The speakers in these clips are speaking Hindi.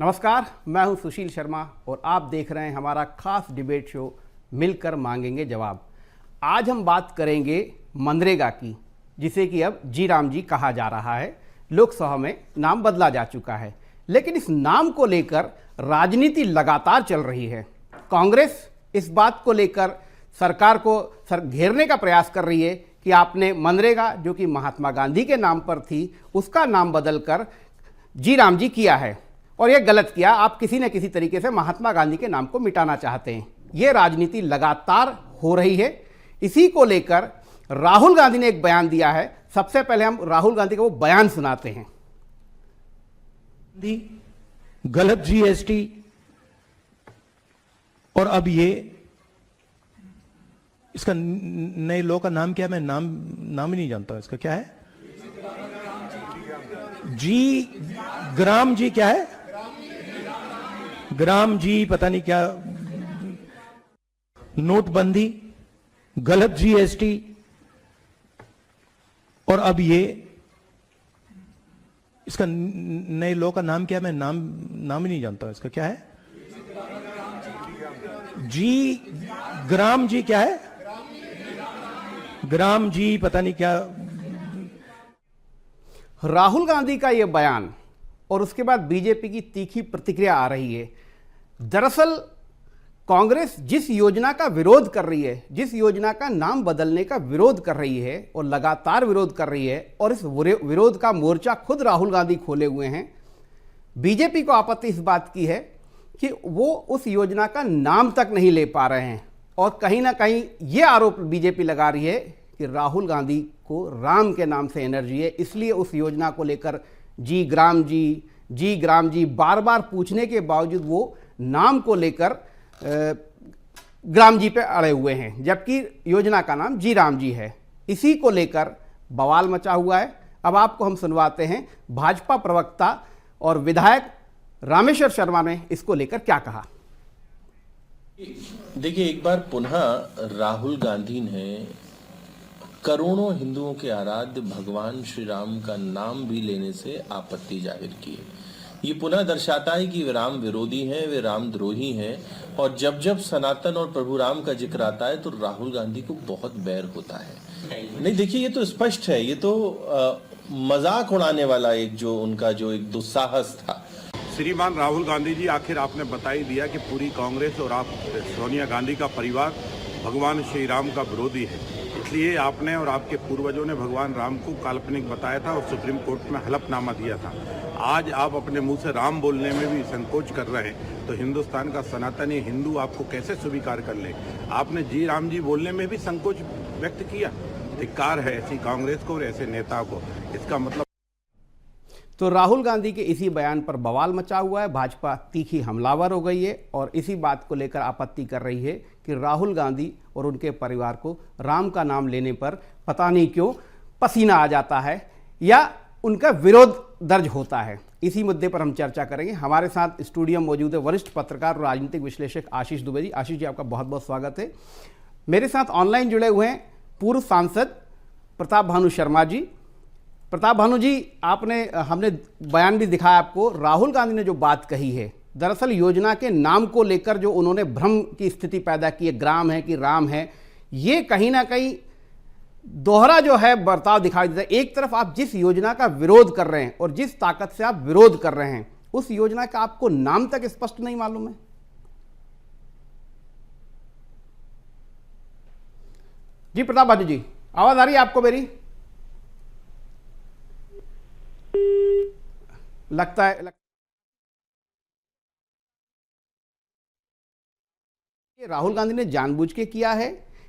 नमस्कार, मैं हूं सुशील शर्मा और आप देख रहे हैं हमारा खास डिबेट शो मिलकर मांगेंगे जवाब। आज हम बात करेंगे मनरेगा की, जिसे कि अब जी राम जी कहा जा रहा है। लोकसभा में नाम बदला जा चुका है, लेकिन इस नाम को लेकर राजनीति लगातार चल रही है। कांग्रेस इस बात को लेकर सरकार को घेरने का प्रयास कर रही है कि आपने मनरेगा, जो कि महात्मा गांधी के नाम पर थी, उसका नाम बदलकर जी राम जी किया है और यह गलत किया। आप किसी न किसी तरीके से महात्मा गांधी के नाम को मिटाना चाहते हैं। यह राजनीति लगातार हो रही है। इसी को लेकर राहुल गांधी ने एक बयान दिया है। सबसे पहले हम राहुल गांधी का वो बयान सुनाते हैं। गलत जीएसटी और अब ये इसका नए लॉ का नाम क्या है? मैं नाम ही नहीं जानता। इसका क्या है? जी ग्राम जी क्या है? ग्राम जी पता नहीं क्या। नोटबंदी, गलत जीएसटी और अब ये इसका नए लॉ का नाम क्या है? मैं नाम ही नहीं जानता। इसका क्या है? जी ग्राम जी क्या है? ग्राम जी पता नहीं क्या। राहुल गांधी का यह बयान और उसके बाद बीजेपी की तीखी प्रतिक्रिया आ रही है। दरअसल कांग्रेस जिस योजना का विरोध कर रही है, जिस योजना का नाम बदलने का विरोध कर रही है और लगातार विरोध कर रही है, और इस विरोध का मोर्चा खुद राहुल गांधी खोले हुए हैं। बीजेपी को आपत्ति इस बात की है कि वो उस योजना का नाम तक नहीं ले पा रहे हैं और कहीं ना कहीं ये आरोप बीजेपी लगा रही है कि राहुल गांधी को राम के नाम से एनर्जी है, इसलिए उस योजना को लेकर जी ग्राम जी बार बार पूछने के बावजूद वो नाम को लेकर ग्राम जी पे अड़े हुए हैं, जबकि योजना का नाम जी राम जी है। इसी को लेकर बवाल मचा हुआ है। अब आपको हम सुनवाते हैं भाजपा प्रवक्ता और विधायक रामेश्वर शर्मा ने इसको लेकर क्या कहा। देखिए, एक बार पुनः राहुल गांधी ने करोड़ों हिंदुओं के आराध्य भगवान श्री राम का नाम भी लेने से आपत्ति जाहिर की है। ये पुनः दर्शाता है कि वे राम विरोधी हैं, वे रामद्रोही हैं, और जब जब सनातन और प्रभु राम का जिक्र आता है तो राहुल गांधी को बहुत बैर होता है। नहीं, देखिए, ये तो स्पष्ट है। ये तो मजाक उड़ाने वाला एक जो उनका जो एक दुस्साहस था। श्रीमान राहुल गांधी जी, आखिर आपने बता ही दिया कि पूरी कांग्रेस और आप सोनिया गांधी का परिवार भगवान श्री राम का विरोधी है। इसलिए आपने और आपके पूर्वजों ने भगवान राम को काल्पनिक बताया था और सुप्रीम कोर्ट में हलफनामा दिया था। आज आप अपने मुंह से राम बोलने में भी संकोच कर रहे हैं, तो हिंदुस्तान का सनातनी हिंदू आपको कैसे स्वीकार कर ले? आपने जी राम जी बोलने में भी संकोच व्यक्त किया। धिक्कार है ऐसी कांग्रेस को और ऐसे नेता को। इसका मतलब तो राहुल गांधी के इसी बयान पर बवाल मचा हुआ है। भाजपा तीखी हमलावर हो गई है और इसी बात को लेकर आपत्ति कर रही है कि राहुल गांधी और उनके परिवार को राम का नाम लेने पर पता नहीं क्यों पसीना आ जाता है या उनका विरोध दर्ज होता है। इसी मुद्दे पर हम चर्चा करेंगे। हमारे साथ स्टूडियो में मौजूद है वरिष्ठ पत्रकार और राजनीतिक विश्लेषक आशीष दुबे जी। आशीष जी, आपका बहुत बहुत स्वागत है। मेरे साथ ऑनलाइन जुड़े हुए हैं पूर्व सांसद प्रताप भानु शर्मा जी। प्रताप भानु जी, हमने बयान भी दिखाया आपको। राहुल गांधी ने जो बात कही है, दरअसल योजना के नाम को लेकर जो उन्होंने भ्रम की स्थिति पैदा की है, ग्राम है कि राम है, ये कहीं ना कहीं दोहरा जो है बर्ताव दिखाई देता है। एक तरफ आप जिस योजना का विरोध कर रहे हैं और जिस ताकत से आप विरोध कर रहे हैं, उस योजना का आपको नाम तक स्पष्ट नहीं मालूम है। जी प्रताप भानु जी, आवाज आ रही है आपको मेरी? लगता है राहुल गांधी ने जानबूझ के किया है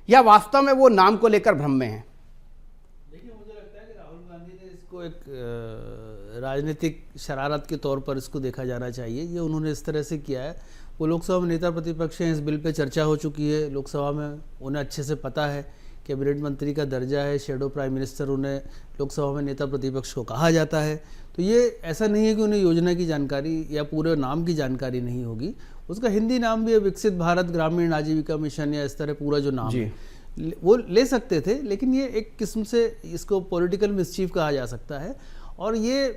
या वास्तव में वो नाम को लेकर भ्रम में है? देखिए, मुझे लगता है कि राहुल गांधी ने इसको एक राजनीतिक शरारत के तौर पर इसको देखा जाना चाहिए। ये उन्होंने इस तरह से किया है। वो लोकसभा में नेता प्रतिपक्ष हैं, इस बिल पे चर्चा हो चुकी है लोकसभा में, उन्हें अच्छे से पता है कैबिनेट मंत्री का दर्जा है, शेडो प्राइम मिनिस्टर उन्हें लोकसभा में नेता प्रतिपक्ष को कहा जाता है। तो ये ऐसा नहीं है कि उन्हें योजना की जानकारी या पूरे नाम की जानकारी नहीं होगी। उसका हिंदी नाम भी है विकसित भारत ग्रामीण आजीविका मिशन या इस तरह पूरा जो नाम है वो ले सकते थे, लेकिन ये एक किस्म से इसको पॉलिटिकल मिसचीफ कहा जा सकता है। और ये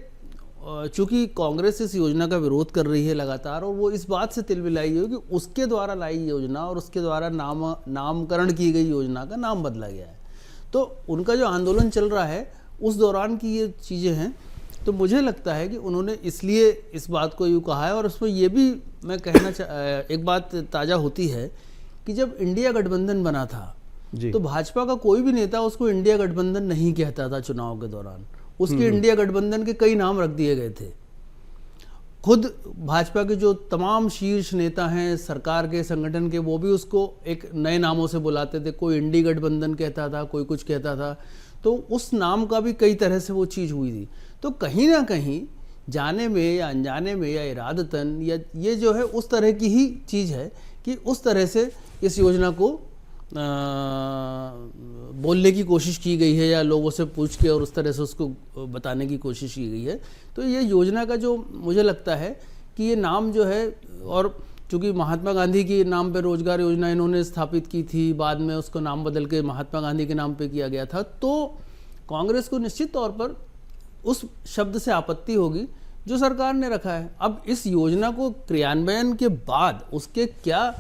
चूंकि कांग्रेस इस योजना का विरोध कर रही है लगातार, और वो इस बात से तिलमिलाई है कि उसके द्वारा लाई योजना और उसके द्वारा नामकरण की गई योजना का नाम बदला गया है। तो उनका जो आंदोलन चल रहा है उस दौरान की ये चीज़ें हैं। तो मुझे लगता है कि उन्होंने इसलिए इस बात को यूँ कहा है। और उसमें ये भी मैं एक बात ताज़ा होती है कि जब इंडिया गठबंधन बना था तो भाजपा का कोई भी नेता उसको इंडिया गठबंधन नहीं कहता था। चुनाव के दौरान उसके इंडिया गठबंधन के कई नाम रख दिए गए थे। खुद भाजपा के जो तमाम शीर्ष नेता हैं सरकार के, संगठन के, वो भी उसको एक नए नामों से बुलाते थे। कोई इंडी गठबंधन कहता था, कोई कुछ कहता था। तो उस नाम का भी कई तरह से वो चीज़ हुई थी। तो कहीं ना कहीं जाने में या अनजाने में या इरादतन या ये जो है उस तरह की ही चीज़ है कि उस तरह से इस योजना को बोलने की कोशिश की गई है या लोगों से पूछ के और उस तरह से उसको बताने की कोशिश की गई है। तो ये योजना का जो मुझे लगता है कि ये नाम जो है, और चूँकि महात्मा गांधी के नाम पे रोजगार योजना इन्होंने स्थापित की थी, बाद में उसको नाम बदल के महात्मा गांधी के नाम पे किया गया था, तो कांग्रेस को निश्चित तौर पर उस शब्द से आपत्ति होगी जो सरकार ने रखा है। अब इस योजना को क्रियान्वयन के बाद उसके क्या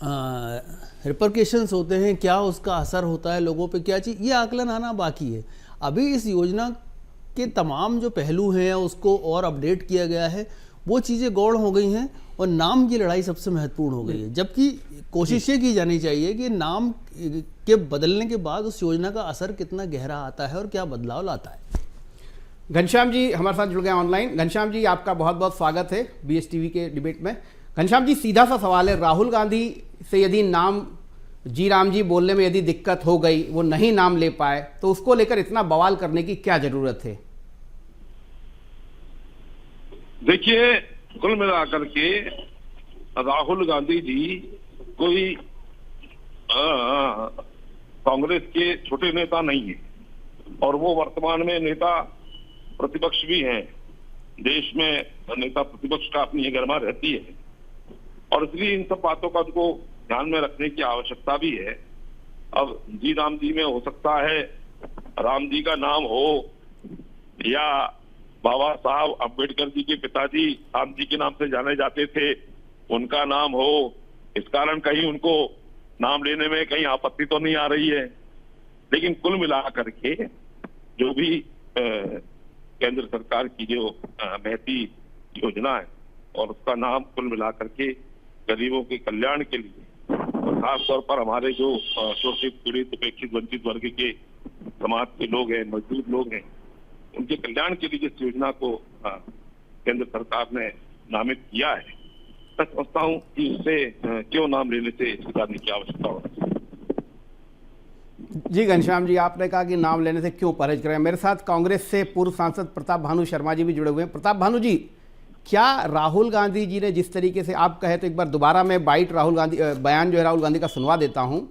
रिपरकेशंस होते हैं, क्या उसका असर होता है लोगों पे, क्या चीज़, ये आकलन आना बाकी है। अभी इस योजना के तमाम जो पहलू हैं उसको और अपडेट किया गया है, वो चीज़ें गौड़ हो गई हैं और नाम की लड़ाई सबसे महत्वपूर्ण हो गई है। जबकि कोशिश ये की जानी चाहिए कि नाम के बदलने के बाद उस योजना का असर कितना गहरा आता है और क्या बदलाव लाता है। घनश्याम जी हमारे साथ जुड़ गए ऑनलाइन। घनश्याम जी आपका बहुत बहुत स्वागत है BSTV के डिबेट में। घनश्याम जी सीधा सा सवाल है, राहुल गांधी से यदि नाम जी राम जी बोलने में यदि दिक्कत हो गई, वो नहीं नाम ले पाए, तो उसको लेकर इतना बवाल करने की क्या जरूरत है? देखिए, कुल मिलाकर के राहुल गांधी जी कोई कांग्रेस के छोटे नेता नहीं है और वो वर्तमान में नेता प्रतिपक्ष भी हैं। देश में नेता प्रतिपक्ष का अपनी गरिमा रहती है और इसलिए इन सब बातों का उनको ध्यान में रखने की आवश्यकता भी है। अब जी राम जी में हो सकता है राम जी का नाम हो या बाबा साहब अम्बेडकर जी के पिताजी राम जी के नाम से जाने जाते थे, उनका नाम हो, इस कारण कहीं उनको नाम लेने में कहीं आपत्ति तो नहीं आ रही है। लेकिन कुल मिलाकर के जो भी केंद्र सरकार की जो महती योजना है और उसका नाम कुल मिलाकर के गरीबों के कल्याण के लिए और खास तौर पर हमारे जो शोषित, पीड़ित, उपेक्षित, वंचित वर्ग के समाज के लोग हैं, मजदूर लोग हैं, उनके कल्याण के लिए जिस योजना को केंद्र सरकार ने नामित किया है, मैं समझता हूँ कि उससे क्यों नाम लेने से सुधारने की आवश्यकता होती है। जी घनश्याम जी, आपने कहा कि नाम लेने से क्यों परहेज करें। मेरे साथ कांग्रेस से पूर्व सांसद प्रताप भानु शर्मा जी भी जुड़े हुए हैं। प्रताप भानु जी, क्या राहुल गांधी जी ने जिस तरीके से, आप कहे तो एक बार दोबारा मैं बयान जो है राहुल गांधी का सुनवा देता हूं,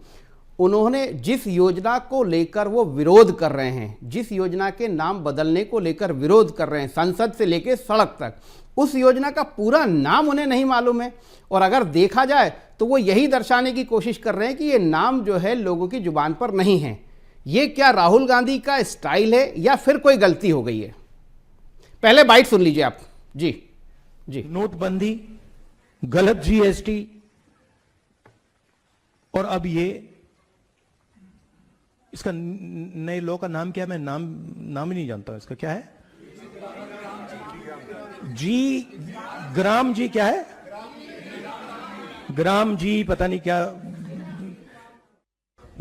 उन्होंने जिस योजना को लेकर वो विरोध कर रहे हैं, जिस योजना के नाम बदलने को लेकर विरोध कर रहे हैं, संसद से लेकर सड़क तक, उस योजना का पूरा नाम उन्हें नहीं मालूम है। और अगर देखा जाए तो वो यही दर्शाने की कोशिश कर रहे हैं कि ये नाम जो है लोगों की जुबान पर नहीं है। ये क्या राहुल गांधी का स्टाइल है या फिर कोई गलती हो गई है? पहले बाइट सुन लीजिए आप। जी जी। नोटबंदी, गलत GST और अब ये इसका नए लॉ का नाम क्या है? मैं नाम ही नहीं जानता इसका। क्या है? ग्राम जी क्या है? ग्राम जी पता नहीं क्या।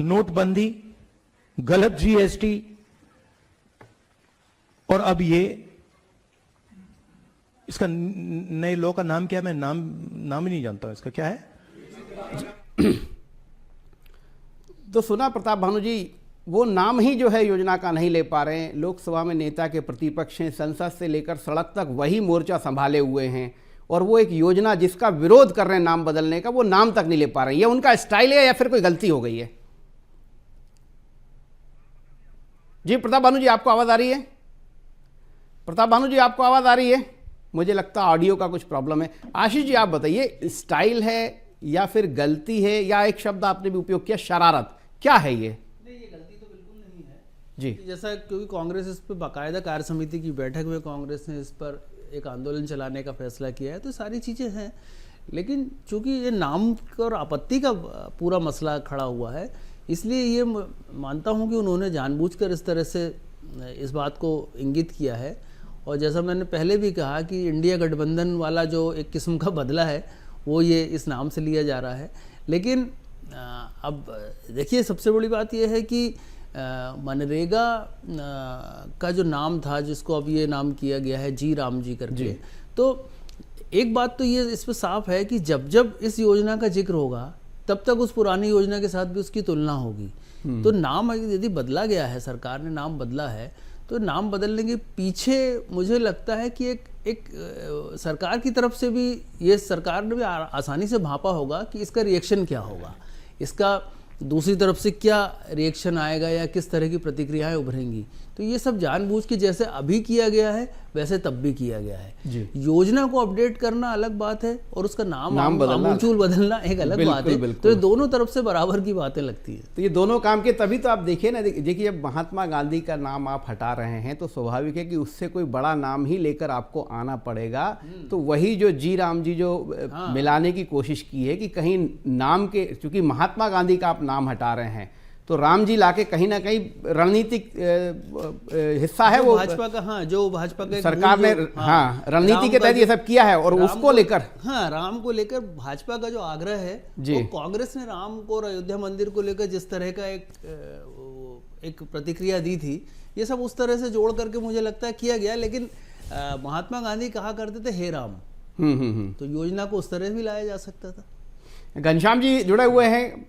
नोटबंदी, गलत GST और अब ये इसका नए लॉ का नाम क्या है? मैं नाम ही नहीं जानता इसका। क्या है? तो सुना प्रताप भानु जी, वो नाम ही जो है योजना का नहीं ले पा रहे हैं। लोकसभा में नेता के प्रतिपक्ष हैं, संसद से लेकर सड़क तक वही मोर्चा संभाले हुए हैं और वो एक योजना जिसका विरोध कर रहे हैं नाम बदलने का, वो नाम तक नहीं ले पा रहे हैं। ये उनका स्टाइल है या फिर कोई गलती हो गई है? जी प्रताप भानु जी, आपको आवाज आ रही है? प्रताप भानु जी, आपको आवाज आ रही है? मुझे लगता है ऑडियो का कुछ प्रॉब्लम है। आशीष जी आप बताइए, स्टाइल है या फिर गलती है, या एक शब्द आपने भी उपयोग किया शरारत, क्या है ये? नहीं, ये गलती तो बिल्कुल नहीं है। जी जैसा क्योंकि कांग्रेस इस पर बाकायदा कार्य समिति की बैठक में कांग्रेस ने इस पर एक आंदोलन चलाने का फैसला किया है, तो सारी चीज़ें हैं। लेकिन चूंकि ये नाम और आपत्ति का पूरा मसला खड़ा हुआ है, इसलिए ये मानता हूँ कि उन्होंने जानबूझकर इस तरह से इस बात को इंगित किया है। और जैसा मैंने पहले भी कहा कि इंडिया गठबंधन वाला जो एक किस्म का बदला है वो ये इस नाम से लिया जा रहा है। लेकिन अब देखिए, सबसे बड़ी बात यह है कि मनरेगा का जो नाम था, जिसको अब ये नाम किया गया है जी राम जी करके, तो एक बात तो ये इस पर साफ है कि जब जब इस योजना का जिक्र होगा तब तक उस पुरानी योजना के साथ भी उसकी तुलना होगी। तो नाम यदि बदला गया है, सरकार ने नाम बदला है, तो नाम बदलने के पीछे मुझे लगता है कि एक सरकार की तरफ से भी, ये सरकार ने भी आसानी से भांपा होगा कि इसका रिएक्शन क्या होगा, इसका दूसरी तरफ से क्या रिएक्शन आएगा या किस तरह की प्रतिक्रियाएं उभरेंगी। तो ये सब जानबूझ के जैसे अभी किया गया है वैसे तब भी किया गया है। योजना को अपडेट करना अलग बात है और उसका नाम आमूल बदलना एक अलग बात है। तो ये दोनों तरफ से बराबर की बातें लगती है। तो ये दोनों काम के, तभी तो आप देखिए ना, देखिए जब महात्मा गांधी का नाम आप हटा रहे हैं तो स्वाभाविक है कि उससे कोई बड़ा नाम ही लेकर आपको आना पड़ेगा। तो वही जो जी राम जी जो मिलाने की कोशिश की है कि कहीं नाम के, चूंकि महात्मा गांधी का आप नाम हटा रहे हैं तो राम जी लाके कहीं ना कहीं रणनीतिक हिस्सा है वो भाजपा का। हाँ, जो भाजपा के सरकार ने रणनीति के तहत ये सब किया है। और उसको लेकर राम को लेकर भाजपा का जो आग्रह है, वो कांग्रेस ने राम को और अयोध्या मंदिर को लेकर जिस तरह का एक प्रतिक्रिया दी थी, ये सब उस तरह से जोड़ करके मुझे लगता है किया गया। लेकिन महात्मा गांधी कहा करते थे हे राम, तो योजना को उस तरह भी लाया जा सकता था। घनश्याम जी जुड़े हुए हैं।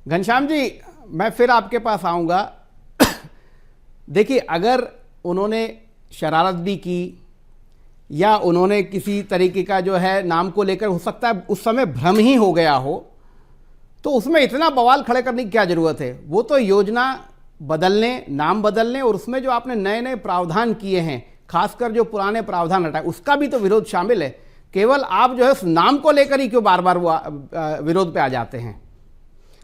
घनश्याम जी, मैं फिर आपके पास आऊँगा। देखिए, अगर उन्होंने शरारत भी की या उन्होंने किसी तरीके का जो है नाम को लेकर, हो सकता है उस समय भ्रम ही हो गया हो, तो उसमें इतना बवाल खड़े करने की क्या ज़रूरत है। वो तो योजना बदलने, नाम बदलने और उसमें जो आपने नए नए प्रावधान किए हैं, खासकर जो पुराने प्रावधान हटाए, उसका भी तो विरोध शामिल है। केवल आप जो है उस नाम को लेकर ही क्यों बार बार वो विरोध पे आ जाते हैं।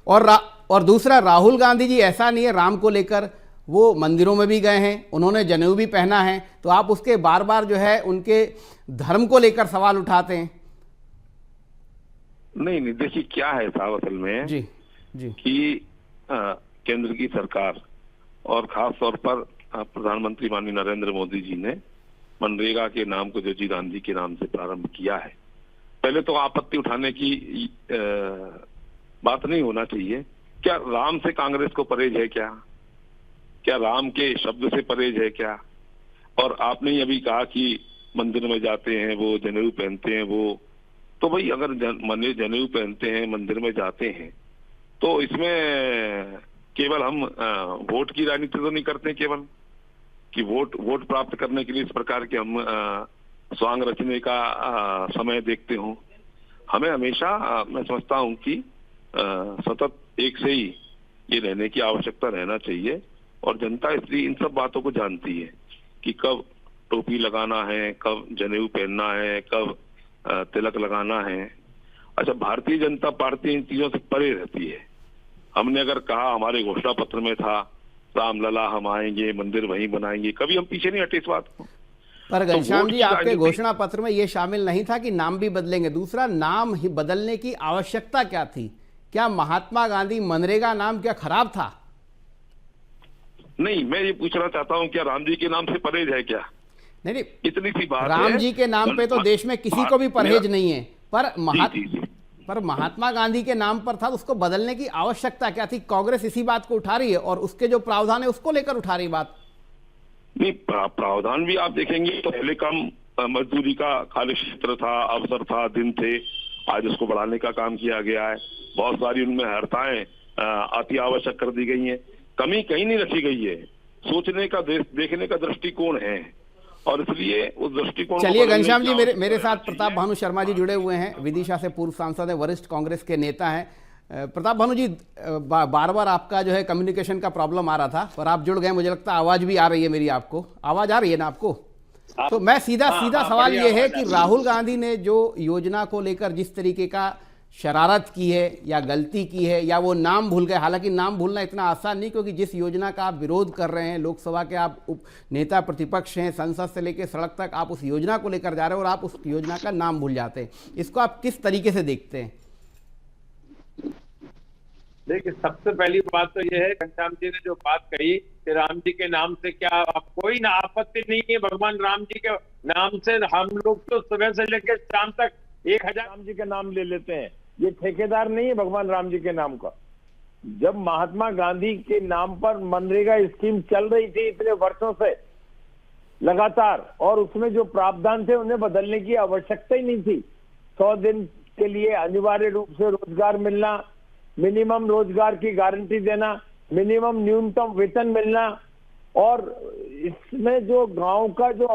और दूसरा, राहुल गांधी जी ऐसा नहीं है, राम को लेकर वो मंदिरों में भी गए हैं, उन्होंने जनेऊ भी पहना है, तो आप उसके बार बार जो है उनके धर्म को लेकर सवाल उठाते हैं। नहीं, देखिए क्या है साहब, असल में जी कि केंद्र की सरकार और खास तौर पर प्रधानमंत्री माननीय नरेंद्र मोदी जी ने मनरेगा के नाम को जो जी गांधी के नाम से प्रारंभ किया है, पहले तो आपत्ति उठाने की बात नहीं होना चाहिए। क्या राम से कांग्रेस को परहेज है क्या राम के शब्द से परहेज है क्या? और आपने ही अभी कहा कि मंदिर में जाते हैं वो जनेऊ पहनते हैं, वो तो भाई अगर जनेऊ पहनते हैं, मंदिर में जाते हैं, तो इसमें केवल हम वोट की राजनीति तो नहीं करते केवल कि वोट प्राप्त करने के लिए इस प्रकार के हम स्वांग रचने का समय देखते हों। हमें हमेशा मैं समझता हूं कि सतत एक से ही ये रहने की आवश्यकता रहना चाहिए। और जनता इसलिए इन सब बातों को जानती है कि कब टोपी लगाना है, कब जनेऊ पहनना है, कब तिलक लगाना है। अच्छा, भारतीय जनता पार्टी इन चीजों से परे रहती है। हमने अगर कहा, हमारे घोषणा पत्र में था रामलला हम आएंगे, मंदिर वहीं बनाएंगे, कभी हम पीछे नहीं हटे इस बात को। पर घनश्याम जी, आपके घोषणा पत्र में यह शामिल नहीं था कि नाम भी बदलेंगे। दूसरा, नाम ही बदलने की आवश्यकता क्या थी? क्या महात्मा गांधी मनरेगा नाम क्या खराब था? नहीं, मैं ये पूछना चाहता हूं, क्या राम जी के नाम से परहेज है क्या? नहीं, इतनी सी बात राम है। जी के नाम पे तो देश में किसी को भी परहेज नहीं है, पर महात्मा गांधी के नाम पर था, उसको बदलने की आवश्यकता क्या थी? कांग्रेस इसी बात को उठा रही है और उसके जो प्रावधान है उसको लेकर उठा रही बात। नहीं, प्रावधान भी आप देखेंगे तो पहले कम मजदूरी का खाली क्षेत्र था, अवसर था, दिन थे, आज उसको बढ़ाने का काम किया गया है। बहुत सारी उनमें हरताएं अति आवश्यक कर दी गई हैं। कमी कहीं नहीं रखी गई है। सोचने का, देखने का दृष्टिकोण है और इसलिए उस दृष्टिकोण। चलिए घनश्याम जी, मेरे साथ प्रताप भानु शर्मा जी जुड़े हुए हैं, विदिशा से पूर्व सांसद है, वरिष्ठ कांग्रेस के नेता हैं। प्रताप भानु जी, बार बार आपका जो है कम्युनिकेशन का प्रॉब्लम आ रहा था पर आप जुड़ गए, मुझे लगता है आवाज भी आ रही है मेरी। आपको आवाज आ रही है ना आपको? तो मैं सीधा सवाल ये है कि राहुल गांधी ने जो योजना को लेकर जिस तरीके का शरारत की है या गलती की है या वो नाम भूल गए। हालांकि नाम भूलना इतना आसान नहीं, क्योंकि जिस योजना का आप विरोध कर रहे हैं, लोकसभा के आप उप नेता प्रतिपक्ष हैं, संसद से लेकर सड़क तक आप उस योजना को लेकर जा रहे हैं और आप उस योजना का नाम भूल जाते हैं। इसको आप किस तरीके से देखते हैं? देखिए, सबसे पहली बात तो यह है, घनश्याम जी ने जो बात कही कि राम जी के नाम से क्या कोई ना आपत्ति नहीं है, भगवान राम जी के नाम से हम लोग तो सुबह से लेकर शाम तक 1000 राम जी का नाम ले लेते हैं। ये ठेकेदार नहीं है भगवान राम जी के नाम का। जब महात्मा गांधी के नाम पर मनरेगा स्कीम चल रही थी इतने वर्षों से लगातार, और उसमें जो प्रावधान थे उन्हें बदलने की आवश्यकता ही नहीं थी। 100 दिन के लिए अनिवार्य रूप से रोजगार मिलना, मिनिमम रोजगार की गारंटी देना, मिनिमम न्यूनतम वेतन मिलना, और इसमें जो गांव का जो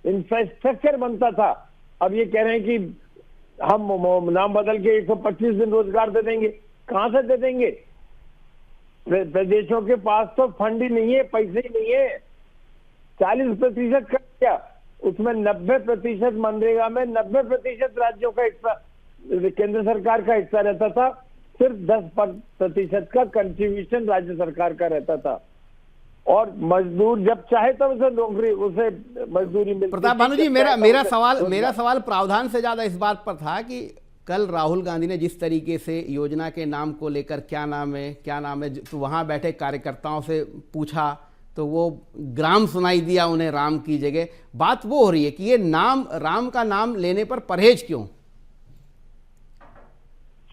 इंफ्रास्ट्रक्चर बनता था, अब ये कह रहे हैं कि हम नाम बदल के 125 दिन रोजगार दे देंगे। कहां से दे देंगे? प्रदेशों के पास तो फंड ही नहीं है, पैसे ही नहीं है। 40% कर दिया, उसमें 90% मनरेगा में 90% राज्यों का हिस्सा, केंद्र सरकार का हिस्सा रहता था, सिर्फ 10% का कंट्रीब्यूशन राज्य सरकार का रहता था। और मजदूर जब चाहे तब उसे नौकरी, उसे मजदूरी मिलती। प्रताप भानु जी, मेरा सवाल प्रावधान से ज्यादा इस बात पर था कि कल राहुल गांधी ने जिस तरीके से योजना के नाम को लेकर क्या नाम है, तो वहां बैठे कार्यकर्ताओं से पूछा तो वो ग्राम सुनाई दिया उन्हें राम की जगह। बात वो हो रही है कि ये नाम, राम का नाम लेने पर परहेज क्यों?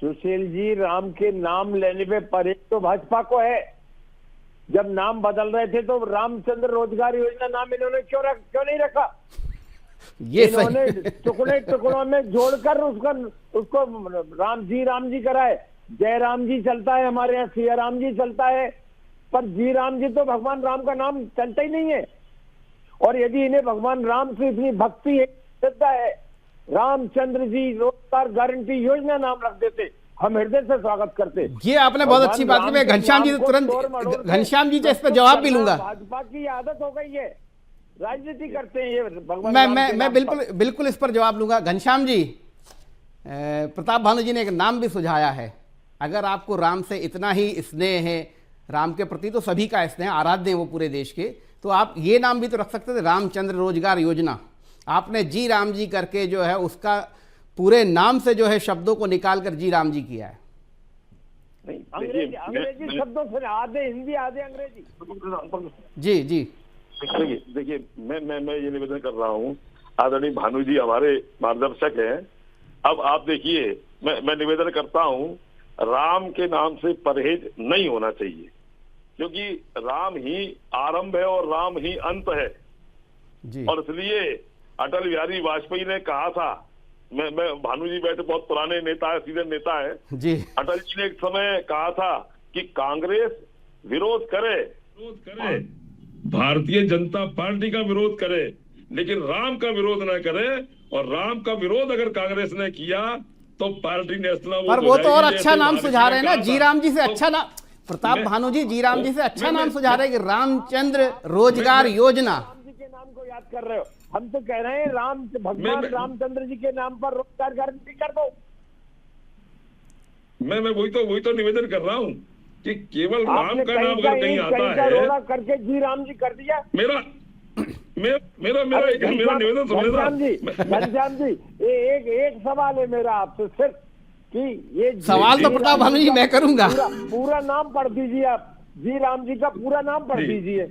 सुशील जी, राम के नाम लेने पे परहेज तो भाजपा को है। जब नाम बदल रहे थे तो रामचंद्र रोजगार योजना नाम इन्होंने क्यों नहीं रखा? ये इन्होंने टुकड़ों में जोड़कर उसको राम जी कराए। जय राम जी चलता है हमारे यहाँ, सिया राम जी चलता है, पर जी राम जी तो भगवान राम का नाम चलता ही नहीं है। और यदि इन्हें भगवान राम से इतनी भक्ति है, श्रद्धा है, रामचंद्र जी रोजगार गारंटी योजना नाम रख देते, हम हृदय से स्वागत करते। ये आपने बहुत अच्छी बात की। मैं घनश्याम जी से इस पर जवाब भी लूंगा। भाजपा की आदत हो गई है, राजनीति करते हैं ये भगवान। मैं बिल्कुल इस पर जवाब लूंगा। घनश्याम जी, प्रताप भानु जी ने एक नाम भी सुझाया है। अगर आपको राम से इतना ही स्नेह है, राम के प्रति तो सभी का स्नेह, आराध्य है वो पूरे देश के, तो आप ये नाम भी तो रख सकते थे, रामचंद्र रोजगार योजना। आपने जी राम जी करके जो है उसका पूरे नाम से जो है शब्दों को निकाल कर जी राम जी किया है। अंग्रेजी शब्दों से, आधे हिंदी आधे अंग्रेजी। जी देखिए, मैं ये निवेदन कर रहा हूँ, आदरणीय भानु जी हमारे मार्गदर्शक हैं। अब आप देखिए, मैं निवेदन करता हूँ, राम के नाम से परहेज नहीं होना चाहिए, क्योंकि राम ही आरंभ है और राम ही अंत है जी। और इसलिए अटल बिहारी वाजपेयी ने कहा था, मैं भानु जी बैठे बहुत पुराने नेता है, सीनियर नेता है जी। अटल जी ने एक समय कहा था कि कांग्रेस विरोध करे, भारतीय जनता पार्टी का विरोध करे, लेकिन राम का विरोध न करे। और राम का विरोध अगर कांग्रेस ने किया तो पार्टी नेशनल, पर वो तो और अच्छा नाम सुझा रहे हैं ना, जी राम जी से अच्छा नाम। प्रताप भानु जी, जी राम जी से अच्छा नाम सुझा रहे हैं कि रामचंद्र रोजगार योजना। राम जी के नाम को याद कर रहे हो, हम तो कह रहे हैं भगवान रामचंद्र जी के नाम पर रोजगार गारंटी कर दो। मैं वही तो निवेदन कर रहा हूँ कि केवल राम का नाम अगर कहीं आता है करके जी राम जी कर दिया। मेरा निवेदन घनश्याम जी, एक सवाल है मेरा आपसे सिर्फ, कि ये सवाल तो प्रताप भानु जी मैं करूंगा। पूरा नाम पढ़ दीजिए आप, जी राम जी का पूरा नाम पढ़ दीजिए।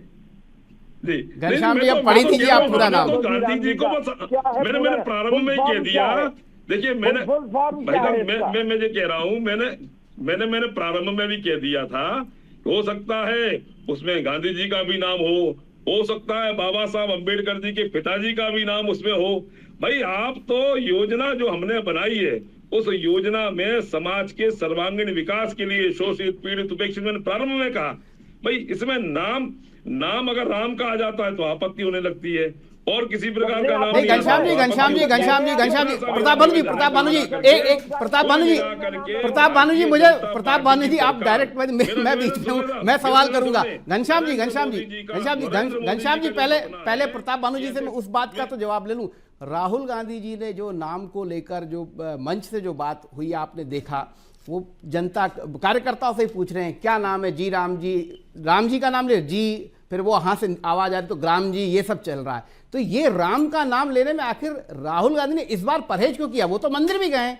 घनश्याम जी, अब पढ़ी दीजिए आप पूरा नाम। गांधी जी को मैंने प्रारंभ में कह दिया। देखिए, मैं ये कह रहा हूँ, मैंने प्रारंभ में भी कह दिया था, हो सकता है उसमें गांधी जी का भी नाम हो सकता है बाबा साहब अम्बेडकर जी के पिताजी का भी नाम उसमें हो। भाई, आप तो योजना जो हमने बनाई है, उस योजना में समाज के सर्वांगीण विकास के लिए शोषित, पीड़ित, उपेक्षित, मैंने प्रारंभ में कहा, भाई इसमें नाम अगर राम का आ जाता है तो आपत्ति होने लगती है, और किसी प्रकार का नाम नहीं। घनश्याम जी, प्रताप भानु जी, आप डायरेक्ट, मैं बीच में हूँ, मैं सवाल करूंगा। घनश्याम जी, पहले प्रताप भानु जी से मैं उस बात का तो जवाब ले लूं। राहुल गांधी जी ने जो नाम को लेकर जो मंच से जो बात हुई आपने देखा, वो जनता कार्यकर्ताओं से ही पूछ रहे हैं क्या नाम है जी, राम जी का नाम ले जी, फिर वो वहाँ से आवाज आ रही तो ग्राम जी, ये सब चल रहा है। तो ये राम का नाम लेने में आखिर राहुल गांधी ने इस बार परहेज क्यों किया? वो तो मंदिर भी गए,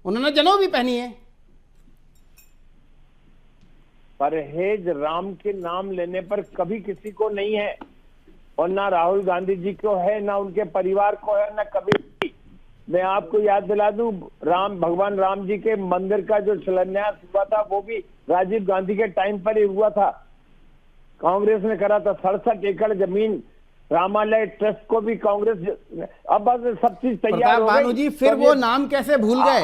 उन्होंने जनेऊ भी पहनी है। परहेज राम के नाम लेने पर कभी किसी को नहीं है, और ना राहुल गांधी जी को है, ना उनके परिवार को है, ना कभी भी। मैं आपको याद दिला दूं, भगवान राम जी के मंदिर का जो शिलान्यास हुआ था वो भी राजीव गांधी के टाइम पर ही हुआ था, कांग्रेस ने करा था। 67 एकड़ जमीन रामालय ट्रस्ट को भी कांग्रेस, अब बस सब चीज तैयार प्रताप हो भानु गई। जी, फिर तो वो नाम कैसे भूल गए?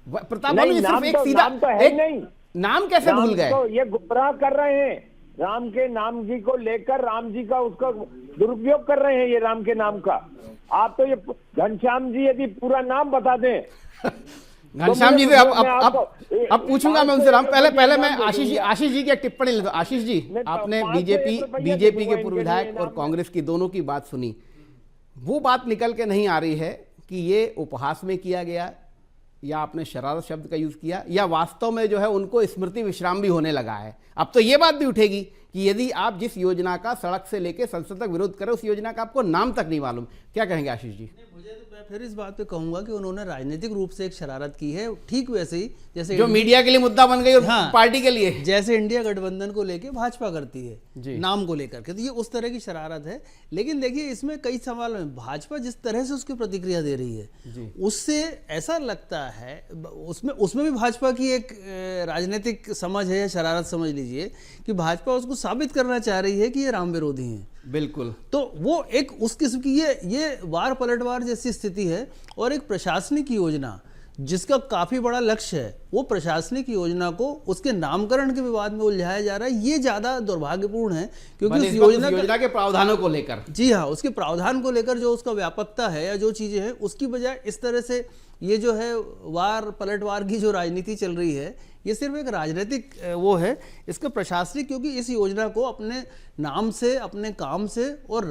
प्रताप भानु जी, सिर्फ एक सीधा नाम तो है ही नहीं, नाम कैसे भूल गए? तो ये गुमराह कर रहे हैं, राम के नाम जी को लेकर राम जी का उसका दुरुपयोग कर रहे हैं, ये राम के नाम का। आप तो ये घनश्याम जी यदि पूरा नाम बता दें घनश्याम जी से अब पूछूंगा मैं उनसे। राम, पहले मैं आशीष जी की एक टिप्पणी लेता हूं। आशीष जी, आपने बीजेपी के पूर्व विधायक और कांग्रेस की दोनों की बात सुनी, वो बात निकल के नहीं आ रही है कि ये उपहास में किया गया, या आपने शरारत शब्द का यूज किया, या वास्तव में जो है उनको स्मृति विश्राम भी होने लगा है। अब तो ये बात भी उठेगी कि यदि आप जिस योजना का सड़क से लेकर संसद तक विरोध करें, उस योजना का आपको नाम तक नहीं मालूम। क्या कहेंगे आशीष जी? मुझे तो मैं फिर इस बात पे कहूंगा कि उन्होंने राजनीतिक रूप से एक शरारत की है, ठीक वैसे ही जैसे जो मीडिया के लिए मुद्दा बन गई और पार्टी के लिए, जैसे इंडिया गठबंधन को लेके भाजपा करती है नाम को लेकर के, तो ये उस तरह की शरारत है। लेकिन देखिए, इसमें कई सवाल हैं। भाजपा जिस तरह से उसकी प्रतिक्रिया दे रही है, उससे ऐसा लगता है उसमें भी भाजपा की एक राजनीतिक समझ है या शरारत समझ लीजिए, कि भाजपा उसको साबित करना चाह रही है कि ये राम विरोधी हैं। बिल्कुल। तो वो एक उस किस्म की ये वार पलटवार जैसी स्थिति है। और एक प्रशासनिक योजना जिसका काफी बड़ा लक्ष्य है, वो प्रशासनिक योजना को उसके नामकरण के विवाद में उलझाया जा रहा है, ये ज्यादा दुर्भाग्यपूर्ण है। क्योंकि उस योजना के प्रावधानों को लेकर, जी हाँ, उसके प्रावधान को लेकर जो उसका व्यापकता है या जो चीजें हैं, उसकी बजाय इस तरह से ये जो है वार पलटवार की जो राजनीति चल रही है, ये सिर्फ एक राजनीतिक वो है। इसका प्रशासनिक, क्योंकि इस योजना को अपने नाम से, अपने काम से और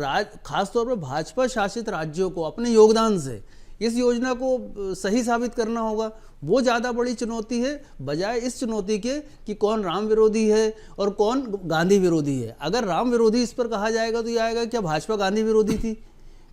खासतौर पर भाजपा शासित राज्यों को अपने योगदान से इस योजना को सही साबित करना होगा, वो ज़्यादा बड़ी चुनौती है, बजाय इस चुनौती के कि कौन राम विरोधी है और कौन गांधी विरोधी है। अगर राम विरोधी इस पर कहा जाएगा तो ये आएगा क्या भाजपा गांधी विरोधी थी?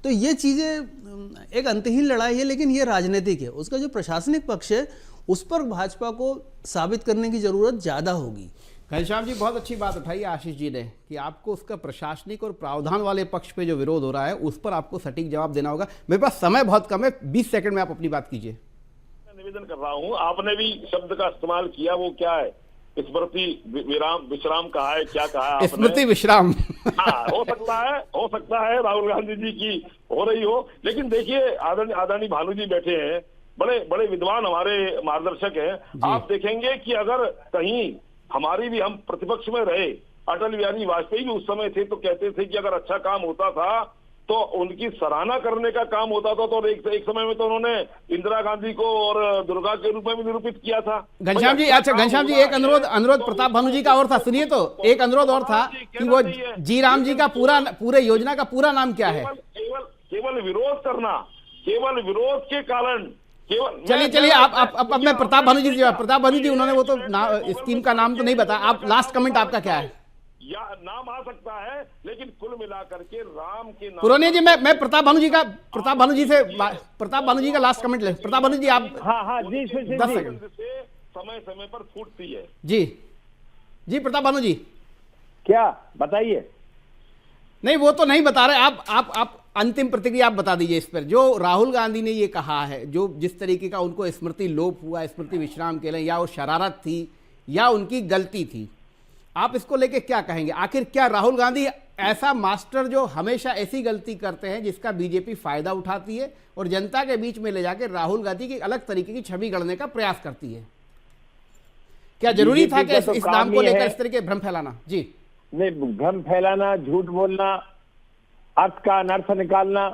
तो ये चीज़ें एक अंतहीन लड़ाई है, लेकिन ये राजनीतिक है। उसका जो प्रशासनिक पक्ष है, उस पर भाजपा को साबित करने की जरूरत ज़्यादा होगी। घनश्याम जी, बहुत अच्छी बात उठाई आशीष जी ने कि आपको उसका प्रशासनिक और प्रावधान वाले पक्ष पे जो विरोध हो रहा है, उस पर आपको सटीक जवाब देना होगा। मेरे पास समय बहुत कम है, 20 सेकंड में आप अपनी बात कीजिए। मैं निवेदन कर रहा हूं, आपने भी शब्द का इस्तेमाल किया, वो क्या है? स्मृति विश्राम कहा है, क्या कहा है आपने? स्मृति विश्राम। हाँ, हो सकता है राहुल गांधी जी की हो रही हो, लेकिन देखिए आदरणीय भानु जी बैठे हैं, बड़े विद्वान हमारे मार्गदर्शक हैं। आप देखेंगे कि अगर कहीं हमारी भी, हम प्रतिपक्ष में रहे, अटल बिहारी वाजपेयी भी उस समय थे, तो कहते थे कि अगर अच्छा काम होता था तो उनकी सराहना करने का काम होता था। तो एक समय में तो उन्होंने इंदिरा गांधी को और दुर्गा के रूप में भी निरूपित किया था। घनश्याम जी, अच्छा घनश्याम जी, एक अनुरोध प्रताप भानु जी का और था, सुनिए तो। एक अनुरोध और था कि वो जी राम जी का पूरे योजना का पूरा नाम क्या है? केवल विरोध करना, केवल विरोध के कारण, चलिए अब मैं प्रताप भानु जी उन्होंने वो तो स्कीम का नाम तो नहीं बताया। आप लास्ट कमेंट आपका क्या है? या नाम आ सकता है, लेकिन कुल मिलाकर के राम के नाम। पुराने जी, मैं प्रताप भानु जी का लास्ट कमेंट ले। प्रताप भानु जी, आप। हाँ जी, 10 सेकंड से समय पर फूटती है। जी प्रताप भानु जी, क्या बताइए? नहीं, वो तो नहीं बता रहे आप अंतिम प्रतिक्रिया आप बता दीजिए इस पर। जो राहुल गांधी ने ये कहा है, जो जिस तरीके का उनको स्मृति लोप हुआ, स्मृति विश्राम के लिए, या वो शरारत थी या उनकी गलती थी, आप इसको लेके क्या कहेंगे? आखिर क्या राहुल गांधी ऐसा मास्टर जो हमेशा ऐसी गलती करते हैं जिसका बीजेपी फायदा उठाती है और जनता के बीच में ले जाकर राहुल गांधी की अलग तरीके की छवि गढ़ने का प्रयास करती है? क्या जरूरी था कि इस नाम को लेकर इस तरह के भ्रम फैलाना? जी नहीं, भ्रम फैलाना, झूठ बोलना, अर्थ का अनर्थ निकालना,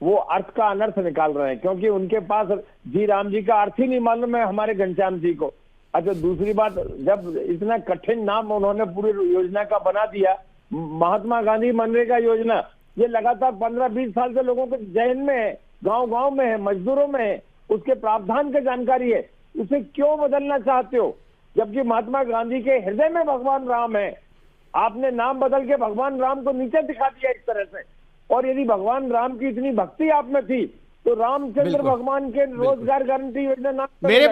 वो अर्थ का अनर्थ निकाल रहे हैं, क्योंकि उनके पास जी राम जी का अर्थ ही नहीं मालूम है हमारे घनश्याम जी को। अच्छा, दूसरी बात, जब इतना कठिन नाम उन्होंने पूरी योजना का बना दिया, महात्मा गांधी मनरेगा योजना, ये लगातार 15-20 साल से लोगों के जहन में है, गांव गांव में है, मजदूरों में है, उसके प्रावधान की जानकारी है। उसे क्यों बदलना चाहते हो, जबकि महात्मा गांधी के हृदय में भगवान राम है। आपने नाम बदल के भगवान राम को नीचे दिखा दिया इस तरह से। और यदि भगवान राम की इतनी भक्ति आप में थी तो रामचंद्र बिल्कुल। भगवान के रोजगार गारंटी योजना ना मेरे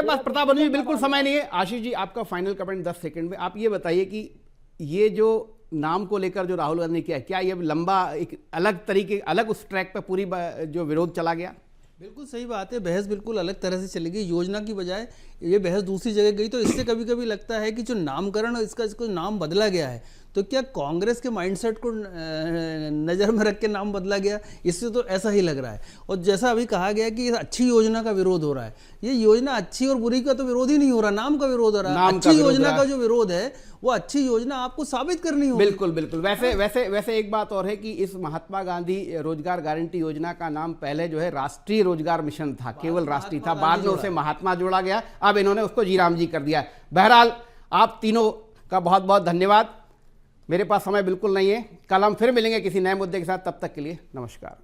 पास प्रताप जी बिल्कुल समय नहीं है। आशीष जी, आपका फाइनल कमेंट 10 सेकंड में। आप ये बताइए कि ये जो नाम को लेकर जो राहुल गांधी ने किया, क्या ये लंबा एक अलग तरीके, अलग उस ट्रैक पर पूरी जो विरोध चला गया? बिल्कुल सही बात है, बहस बिल्कुल अलग तरह से चली गई, योजना की बजाय ये बहस दूसरी जगह गई। तो इससे कभी कभी लगता है कि जो नामकरण इसको नाम बदला गया है, तो क्या कांग्रेस के माइंडसेट को नज़र में रख के नाम बदला गया? इससे तो ऐसा ही लग रहा है। और जैसा अभी कहा गया कि अच्छी योजना का विरोध हो रहा है, ये योजना अच्छी और बुरी का तो विरोध ही नहीं हो रहा, नाम का विरोध हो रहा है। अच्छी योजना का जो विरोध है वो अच्छी योजना आपको साबित करनी होगी। बिल्कुल बिल्कुल। वैसे एक बात और है कि इस महात्मा गांधी रोजगार गारंटी योजना का नाम पहले जो है राष्ट्रीय रोजगार मिशन था, केवल राष्ट्रीय था, बाद में उसे महात्मा जोड़ा गया, अब इन्होंने उसको जी राम जी कर दिया। बहरहाल आप तीनों का बहुत बहुत धन्यवाद। मेरे पास समय बिल्कुल नहीं है, कल हम फिर मिलेंगे किसी नए मुद्दे के साथ, तब तक के लिए नमस्कार।